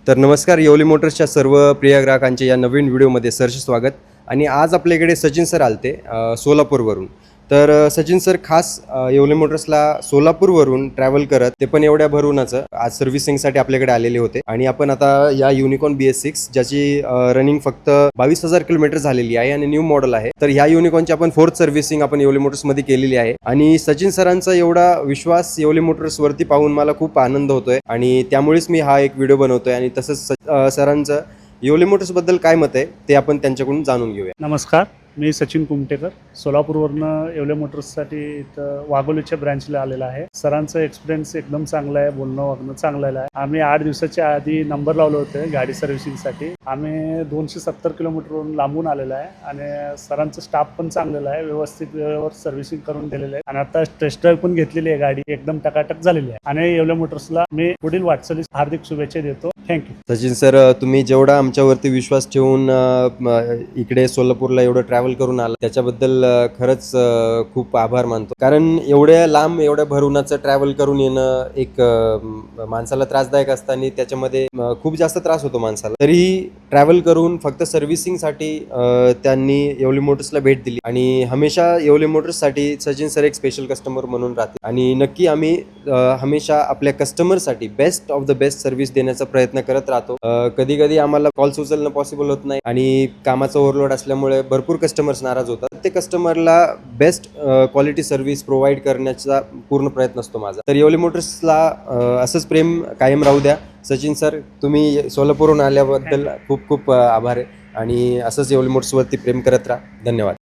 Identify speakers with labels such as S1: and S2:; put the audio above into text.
S1: तर नमस्कार, येवले मोटर्सच्या सर्व प्रिय ग्राहकांचे या नवीन व्हिडिओमध्ये सहर्ष स्वागत. आणि आज आपल्याकडे सचिन सर आलते सोलापूरवरून. तर सचिन सर खास येवले मोटर्सला सोलापूरवरून ट्रॅव्हल करत, ते पण एवढ्या भरूनच आज सर्व्हिसिंगसाठी आपल्याकडे आलेले होते. आणि आपण आता या युनिकॉर्न BS6 ज्याची रनिंग फक्त 22,000 किलोमीटर झालेली आहे आणि न्यू मॉडेल आहे. तर ह्या युनिकॉर्नची आपण 4th सर्व्हिसिंग आपण येवले मोटर्समध्ये केलेली आहे. आणि सचिन सरांचा एवढा विश्वास येवले मोटर्सवरती पाहून मला खूप आनंद होतोय आणि त्यामुळेच मी हा एक व्हिडिओ बनवतोय. आणि तसंच सरांचं येवले मोटर्सबद्दल काय मत आहे ते आपण त्यांच्याकडून जाणून घेऊया.
S2: नमस्कार, मी सचिन कुमटेकर सोलापूरवरनं येवले मोटर्ससाठी इथं वाघोलीच्या ब्रँचला आलेला आहे. सरांचं एक्सपिरियन्स एकदम चांगला आहे, बोलणं वागणं चांगलं आहे. आम्ही 8 दिवसाच्या आधी नंबर लावले होते गाडी सर्व्हिसिंगसाठी. आम्ही 270 किलोमीटरवरून लांबून आलेला आहे आणि सरांचं स्टाफ पण चांगलेला आहे, व्यवस्थित वेळेवर सर्व्हिसिंग करून दिलेलं आहे. आणि आता टेस्ट ड्राईव्ह पण घेतलेली आहे, गाडी एकदम टकाटक झालेली आहे. आणि येवले मोटर्सला मी पुढील वाटचालीस हार्दिक शुभेच्छा देतो. थँक्यू.
S1: सचिन सर, तुम्ही जेवढा आमच्यावरती विश्वास ठेवून इकडे सोलापूरला एवढं ट्रॅव्हल करून आला त्याच्याबद्दल खरंच खूप आभार मानतो. कारण एवढ्या लांब एवढ्या भरूनाचं ट्रॅव्हल करून येणं एक माणसाला त्रासदायक असताना त्याच्यामध्ये खूप जास्त त्रास होतो माणसाला. तरीही ट्रॅव्हल करून फक्त सर्व्हिसिंगसाठी त्यांनी येवले मोटर्सला भेट दिली. आणि हमेशा येवले मोटर्ससाठी सचिन सर एक स्पेशल कस्टमर म्हणून राहते. आणि नक्की आम्ही हमेशा आपल्या कस्टमरसाठी best of the best service देण्याचा प्रयत्न करत राहतो. कधी कधी आम्हाला कॉल्स उचलणं पॉसिबल होत नाही आणि कामाचा ओव्हरलोड असल्यामुळे भरपूर कस्टमर्स नाराज होतात. प्रत्येक कस्टमरला बेस्ट क्वालिटी सर्व्हिस प्रोव्हाइड करण्याचा पूर्ण प्रयत्न असतो माझा. तर येवले मोटर्सला असंच प्रेम कायम राहू द्या. सचिन सर, तुम्ही सोलापूरहून आल्याबद्दल खूप खूप आभार आहे आणि असंच येवले मोटर्सवरती प्रेम करत राहा. धन्यवाद.